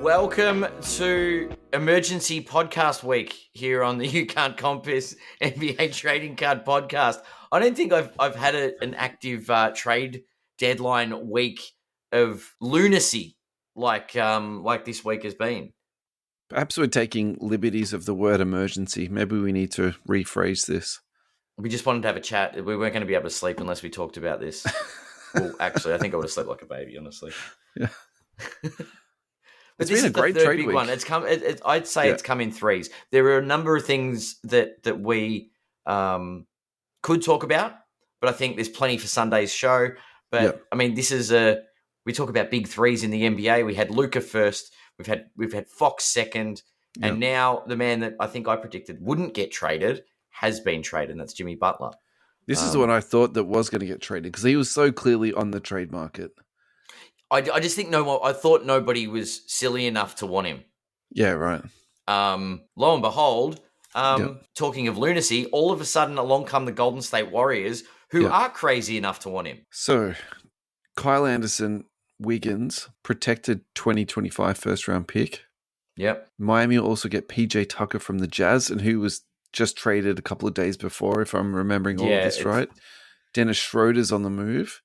Welcome to Emergency Podcast Week here on the You Can't Compass NBA Trading Card Podcast. I don't think I've had an active trade deadline week of lunacy like this week has been. Perhaps we're taking liberties of the word emergency. Maybe we need to rephrase this. We just wanted to have a chat. We weren't going to be able to sleep unless we talked about this. Well, actually, I think I would have slept like a baby, honestly. Yeah. But this is the third big one. It's come. I'd say it's come in threes. There are a number of things that we could talk about, but I think there's plenty for Sunday's show. But I mean, this is we talk about big threes in the NBA. We had Luka first. We've had Fox second, and now the man that I think I predicted wouldn't get traded has been traded, and that's Jimmy Butler. This is the one I thought that was going to get traded because he was so clearly on the trade market. I just think I thought nobody was silly enough to want him. Yeah, right. Lo and behold, talking of lunacy, all of a sudden along come the Golden State Warriors, who are crazy enough to want him. So, Kyle Anderson, Wiggins, protected 2025 first-round pick. Yep. Miami will also get PJ Tucker from the Jazz, and who was just traded a couple of days before, if I'm remembering all of this right. Dennis Schroeder's on the move.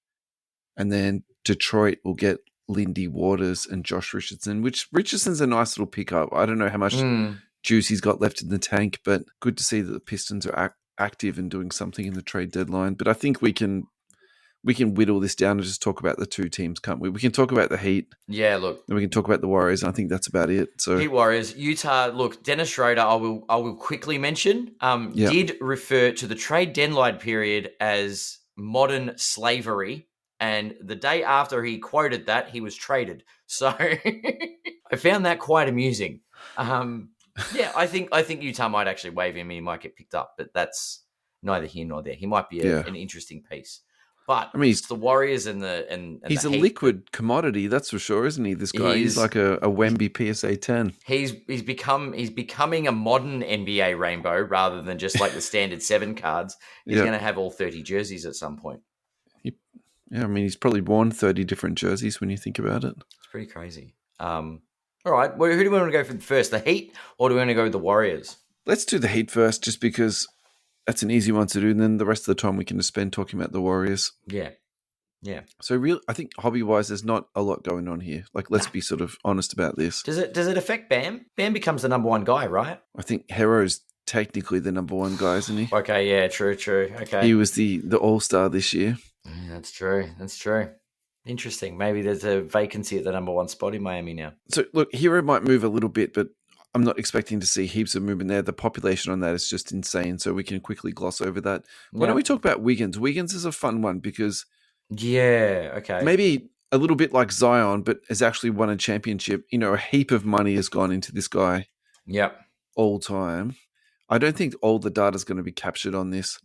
And then Detroit will get Lindy Waters and Josh Richardson, which Richardson's a nice little pickup. I don't know how much juice he's got left in the tank, but good to see that the Pistons are active and doing something in the trade deadline. But I think we can whittle this down and just talk about the two teams, can't we? We can talk about the Heat. Yeah, look. And we can talk about the Warriors. And I think that's about it. So Heat Warriors, Utah. Look, Dennis Schroeder, I will quickly mention, did refer to the trade deadline period as modern slavery. And the day after he quoted that, he was traded. So I found that quite amusing. I think Utah might actually waive him. He might get picked up, but that's neither here nor there. He might be an interesting piece. But I mean, it's the Warriors and he's the a Heat. Liquid commodity, that's for sure, isn't he? This guy, he's like a Wemby PSA 10. He's becoming a modern NBA rainbow rather than just like the standard 7 cards. He's going to have all 30 jerseys at some point. Yeah, I mean, he's probably worn 30 different jerseys when you think about it. It's pretty crazy. All right, well, who do we want to go for first, the Heat, or do we want to go with the Warriors? Let's do the Heat first, just because that's an easy one to do, and then the rest of the time we can just spend talking about the Warriors. Yeah. So I think hobby-wise, there's not a lot going on here. Like, let's be sort of honest about this. Does it affect Bam? Bam becomes the number one guy, right? I think Hero's technically the number one guy, isn't he? Okay, yeah, true. Okay. He was the all-star this year. Yeah, that's true. Interesting. Maybe there's a vacancy at the number one spot in Miami now. So, look, Hero might move a little bit, but I'm not expecting to see heaps of movement there. The population on that is just insane, so we can quickly gloss over that. Why don't we talk about Wiggins? Wiggins is a fun one because maybe a little bit like Zion, but has actually won a championship. You know, a heap of money has gone into this guy all time. I don't think all the data is going to be captured on this.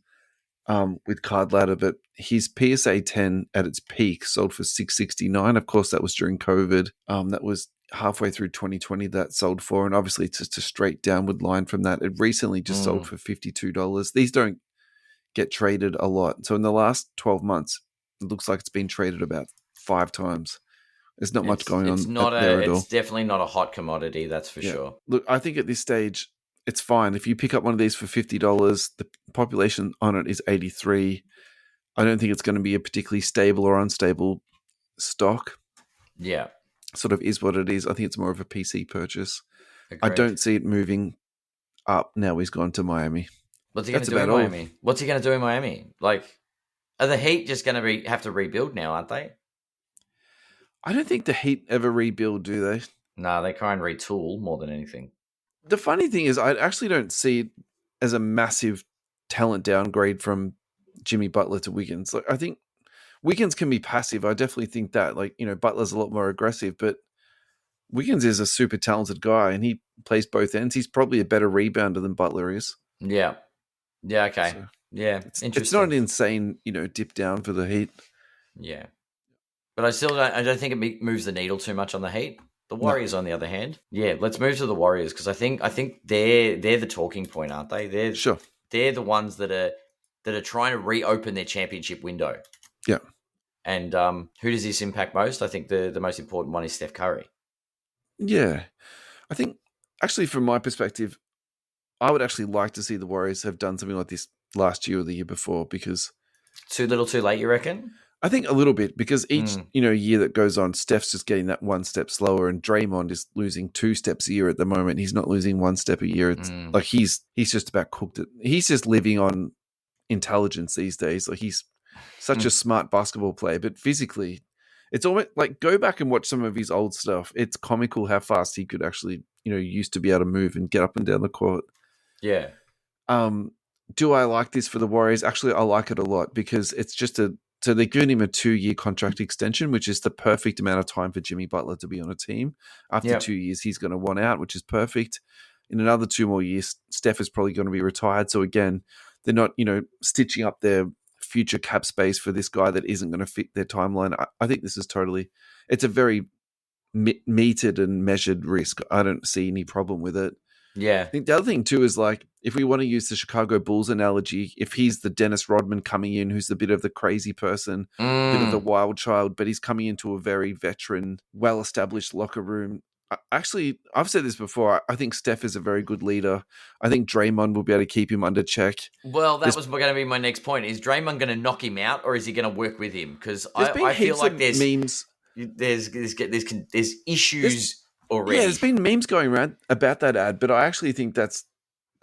With Card Ladder, but his PSA 10 at its peak sold for $669. Of course, that was during COVID. That was halfway through 2020 that sold for, and obviously it's just a straight downward line from that. It recently just sold for $52. These don't get traded a lot. So in the last 12 months, it looks like it's been traded about 5 times. There's not much going on there at all. It's definitely not a hot commodity, that's for sure. Look, I think at this stage, it's fine. If you pick up one of these for $50, the population on it is 83. I don't think it's going to be a particularly stable or unstable stock. Yeah. Sort of is what it is. I think it's more of a PC purchase. Agreed. I don't see it moving up now he's gone to Miami. What's he going to do in Miami? What's he going to do in Miami? Like, are the Heat just going to have to rebuild now, aren't they? I don't think the Heat ever rebuild, do they? No, they try and retool more than anything. The funny thing is I actually don't see it as a massive talent downgrade from Jimmy Butler to Wiggins. Like, I think Wiggins can be passive. I definitely think that. Like, you know, Butler's a lot more aggressive, but Wiggins is a super talented guy and he plays both ends. He's probably a better rebounder than Butler is. Yeah. Yeah, okay. So it's interesting. It's not an insane, dip down for the Heat. Yeah. But I don't think it moves the needle too much on the Heat. The Warriors, on the other hand, let's move to the Warriors because I think they're the talking point, aren't they? They're the ones that are trying to reopen their championship window. Yeah. And who does this impact most? I think the most important one is Steph Curry. Yeah. I think, actually, from my perspective, I would actually like to see the Warriors have done something like this last year or the year before, because Too little, too late, you reckon? I think a little bit, because each Mm. year that goes on, Steph's just getting that one step slower, and Draymond is losing 2 steps a year at the moment. He's not losing 1 step a year. It's like he's just about cooked it. He's just living on intelligence these days. Like, he's such a smart basketball player, but physically, it's almost like, go back and watch some of his old stuff. It's comical how fast he could actually, used to be able to move and get up and down the court. Yeah. Do I like this for the Warriors? Actually, I like it a lot, because it's just so they're giving him a 2-year contract extension, which is the perfect amount of time for Jimmy Butler to be on a team. After 2 years, he's going to want out, which is perfect. In another 2 more years, Steph is probably going to be retired. So again, they're not, stitching up their future cap space for this guy that isn't going to fit their timeline. I think this is it's a very metered and measured risk. I don't see any problem with it. Yeah. I think the other thing too is, like, if we want to use the Chicago Bulls analogy, if he's the Dennis Rodman coming in, who's a bit of the crazy person, a bit of the wild child, but he's coming into a very veteran, well-established locker room. Actually, I've said this before. I think Steph is a very good leader. I think Draymond will be able to keep him under check. Well, that was going to be my next point. Is Draymond going to knock him out, or is he going to work with him? Because I feel like there's memes. There's issues already. Yeah, there's been memes going around about that ad, but I actually think that's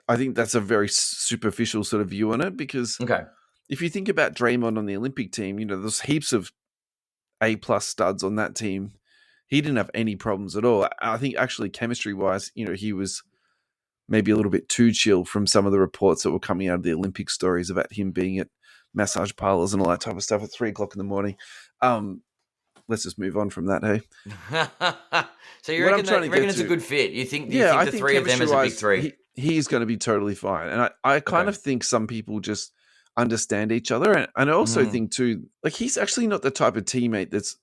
a very superficial sort of view on it, because if you think about Draymond on the Olympic team, there's heaps of A+ studs on that team. He didn't have any problems at all. I think actually chemistry-wise, he was maybe a little bit too chill from some of the reports that were coming out of the Olympic stories about him being at massage parlors and all that type of stuff at 3:00 in the morning. Let's just move on from that, hey? So you reckon it's a good fit? You think the three of them is a big three? He's going to be totally fine. And I kind of think some people just understand each other. And I also think too, like, he's actually not the type of teammate that's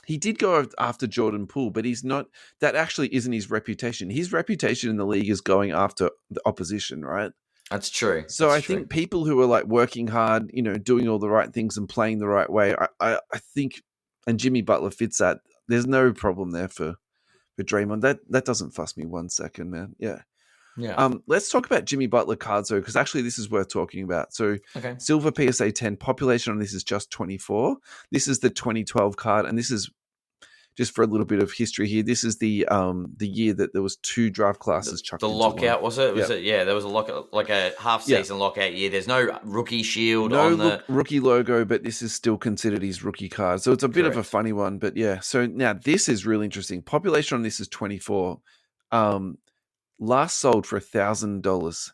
he did go after Jordan Poole, but he's not. That actually isn't his reputation. His reputation in the league is going after the opposition, right? That's true. So I think people who are, like, working hard, doing all the right things and playing the right way, I think, and Jimmy Butler fits that. There's no problem there for Draymond. That doesn't fuss me 1 second, man. Yeah. Yeah. Let's talk about Jimmy Butler cards, though, because actually this is worth talking about. So Silver PSA 10, population on this is just 24. This is the 2012 card, and this is, just for a little bit of history here, this is the year that there was 2 draft classes chucked into one. The lockout, was it? Was it? Yeah, there was a lockout, like a half-season lockout year. There's no rookie shield on the rookie logo, but this is still considered his rookie card. So it's a bit of a funny one, but yeah. So now this is really interesting. Population on this is 24. Last sold for $1,000.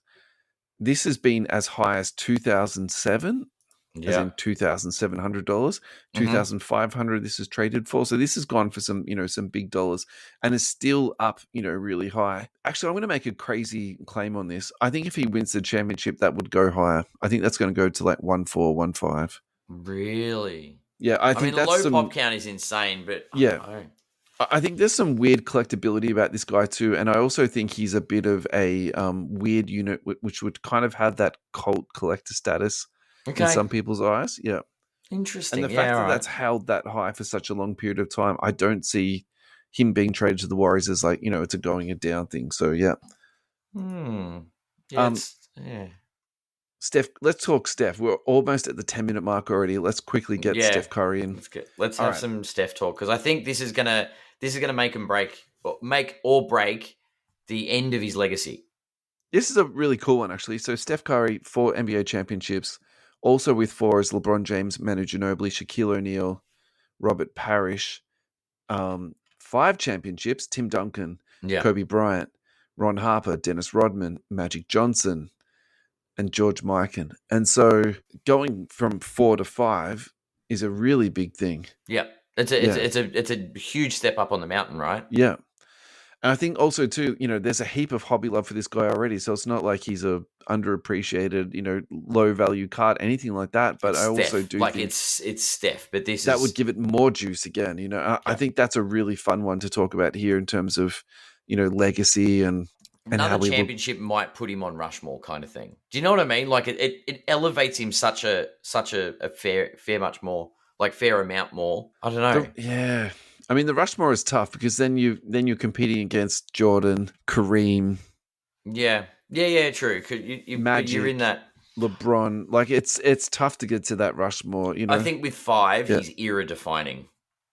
This has been as high as 2007. As in $2,700, $2,500. This is traded for. So this has gone for some big dollars, and is still up, really high. Actually, I'm going to make a crazy claim on this. I think if he wins the championship, that would go higher. I think that's going to go to like 1.4, 1.5. Really? Yeah, I think the low pop count is insane, but I think there's some weird collectability about this guy too, and I also think he's a bit of a weird unit, which would kind of have that cult collector status. In some people's eyes, yeah. Interesting. And the fact that that's held that high for such a long period of time, I don't see him being traded to the Warriors as, like, it's a going and down thing. So, yeah. Yeah, Steph, let's talk Steph. We're almost at the 10-minute mark already. Let's quickly get Steph Curry in. Let's have some Steph talk, because I think this is gonna make or break the end of his legacy. This is a really cool one, actually. So Steph Curry, 4 NBA championships. Also with 4 is LeBron James, Manu Ginobili, Shaquille O'Neal, Robert Parrish. 5 championships, Tim Duncan, Kobe Bryant, Ron Harper, Dennis Rodman, Magic Johnson, and George Mikan. And so going from 4 to 5 is a really big thing. Yeah. It's a huge step up on the mountain, right? Yeah. And I think also too, there's a heap of hobby love for this guy already. So it's not like he's a underappreciated, low value card, anything like that. But I also do think it's Steph, but that would give it more juice again. I think that's a really fun one to talk about here in terms of, legacy and another championship might put him on Rushmore kind of thing. Do you know what I mean? Like it elevates him such a fair amount more. I don't know. Yeah. I mean, the Rushmore is tough because then you're competing against Jordan, Kareem. Yeah, true. Magic, you're in that. LeBron. Like it's tough to get to that Rushmore. I think with 5, Yeah. he's era defining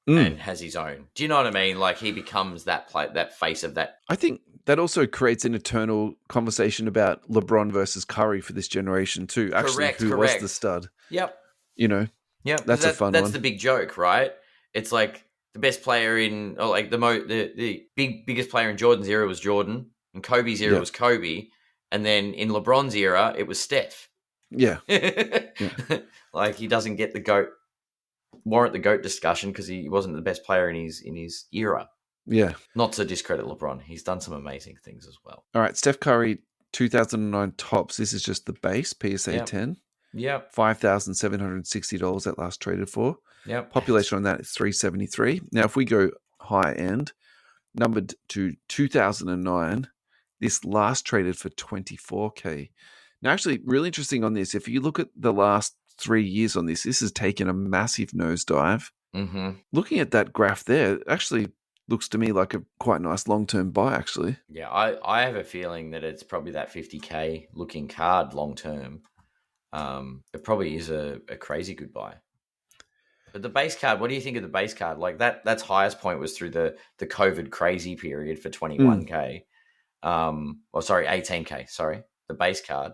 and has his own. Do you know what I mean? Like he becomes that face of that. I think that also creates an eternal conversation about LeBron versus Curry for this generation too. Actually, who was the stud? Yep. Yeah, that's a fun one. That's the big joke, right? It's like the best player the biggest player in Jordan's era was Jordan, and Kobe's era was Kobe, and then in LeBron's era it was Steph. Yeah. Like he doesn't get warrant the GOAT discussion because he wasn't the best player in his era. Yeah. Not to discredit LeBron. He's done some amazing things as well. All right, Steph Curry, 2009 tops. This is just the base, PSA 10. Yep. $5,760 that last traded for. Yep. Population on that is 373. Now, if we go high end, numbered to 2009, this last traded for $24K. Now, actually, really interesting on this. If you look at the last 3 years on this has taken a massive nosedive. Mm-hmm. Looking at that graph there, it actually looks to me like a quite nice long-term buy, actually. Yeah, I have a feeling that it's probably that $50K looking card long-term. It probably is a crazy good buy. But the base card, what do you think of the base card? Like that's highest point was through the COVID crazy period for 21K. 18K, sorry. The base card.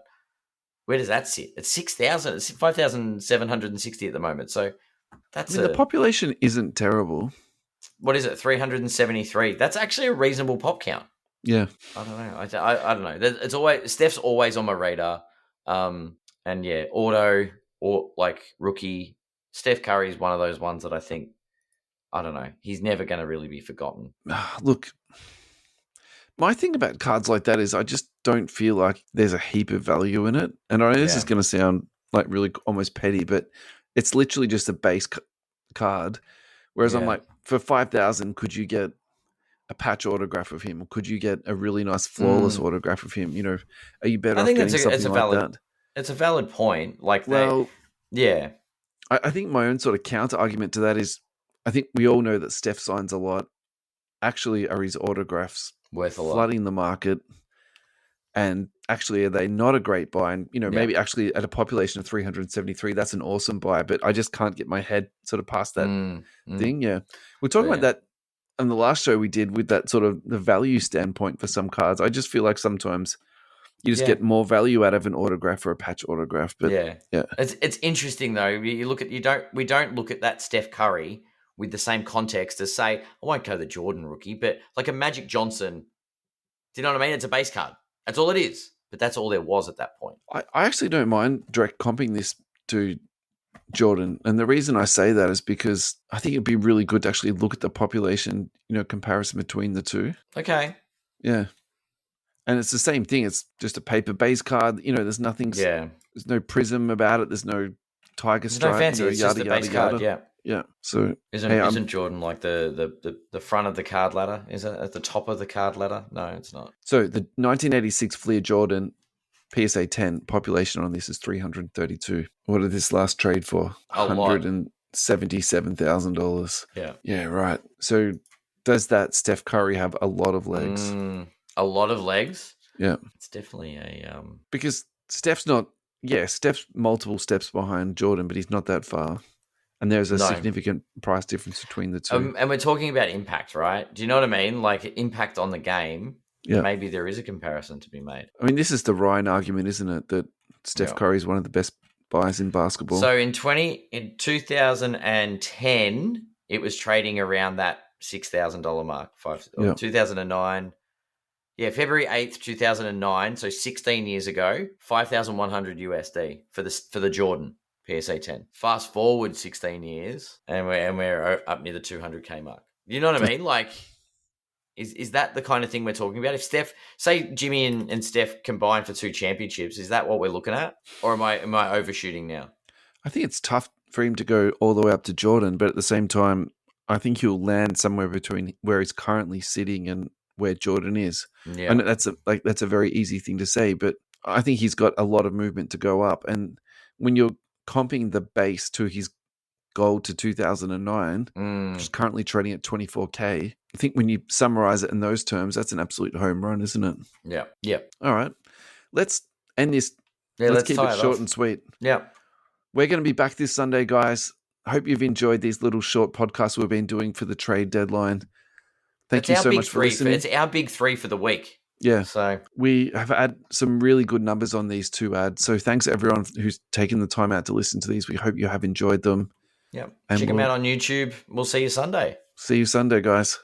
Where does that sit? It's 6,000. It's 5,760 at the moment. So that's the population isn't terrible. What is it? 373. That's actually a reasonable pop count. Yeah. I don't know. I don't know. It's always Steph's always on my radar. And yeah, auto or like rookie. Steph Curry is one of those ones that I think, I don't know, he's never going to really be forgotten. Look, my thing about cards like that is I just don't feel like there's a heap of value in it. And I know this is going to sound like really almost petty, but it's literally just a base card. Whereas I'm like, for 5,000, could you get a patch autograph of him? Or could you get a really nice flawless autograph of him? You know, are you better off getting something like that? It's a valid point. Like, yeah. I think my own sort of counter argument to that is I think we all know that Steph signs a lot. Actually, are his autographs worth a lot, flooding the market? And actually, are they not a great buy? And, maybe actually at a population of 373, that's an awesome buy. But I just can't get my head sort of past that thing. Yeah. We're talking about that on the last show we did with that sort of the value standpoint for some cards. I just feel like sometimes you just get more value out of an autograph or a patch autograph. But yeah. It's interesting though. We don't look at that Steph Curry with the same context as say, I won't go the Jordan rookie, but like a Magic Johnson. Do you know what I mean? It's a base card. That's all it is. But that's all there was at that point. I actually don't mind direct comping this to Jordan. And the reason I say that is because I think it'd be really good to actually look at the population, comparison between the two. Okay. Yeah. And it's the same thing. It's just a paper base card. There's nothing. Yeah. There's no prism about it. There's no tiger stripe. No fancy. It's just a base card. Yeah. Yeah. So isn't Jordan like the front of the card ladder? Is it at the top of the card ladder? No, it's not. So the 1986 Fleer Jordan PSA 10 population on this is 332. What did this last trade for? $177,000. Yeah. Yeah. Right. So does that Steph Curry have a lot of legs? A lot of legs? Yeah. It's definitely because Steph's multiple steps behind Jordan, but he's not that far. And there's a significant price difference between the two. And we're talking about impact, right? Do you know what I mean? Like impact on the game. Yeah. Maybe there is a comparison to be made. I mean, this is the Ryan argument, isn't it? That Steph Curry is one of the best buys in basketball. So in 2010, it was trading around that $6,000 mark. 2009. Yeah, February 8th, 2009, so 16 years ago, 5,100 USD for the Jordan PSA 10. Fast forward 16 years, and we're up near the 200K mark. You know what I mean? Like, is that the kind of thing we're talking about? If Steph, say Jimmy and Steph combine for 2 championships, is that what we're looking at? Or am I overshooting now? I think it's tough for him to go all the way up to Jordan, but at the same time, I think he'll land somewhere between where he's currently sitting and where Jordan is. Yeah. And that's a very easy thing to say, but I think he's got a lot of movement to go up. And when you're comping the base to his gold to 2009, which is currently trading at 24K. I think when you summarize it in those terms, that's an absolute home run, isn't it? Yeah. Yeah. All right. Let's end this. Yeah, let's keep it short and sweet. Yeah. We're going to be back this Sunday, guys. Hope you've enjoyed these little short podcasts we've been doing for the trade deadline. Thank you so much for listening. It's our big three for the week. Yeah. So we have had some really good numbers on these 2 ads. So thanks everyone who's taken the time out to listen to these. We hope you have enjoyed them. Yeah. Check them out on YouTube. We'll see you Sunday. See you Sunday, guys.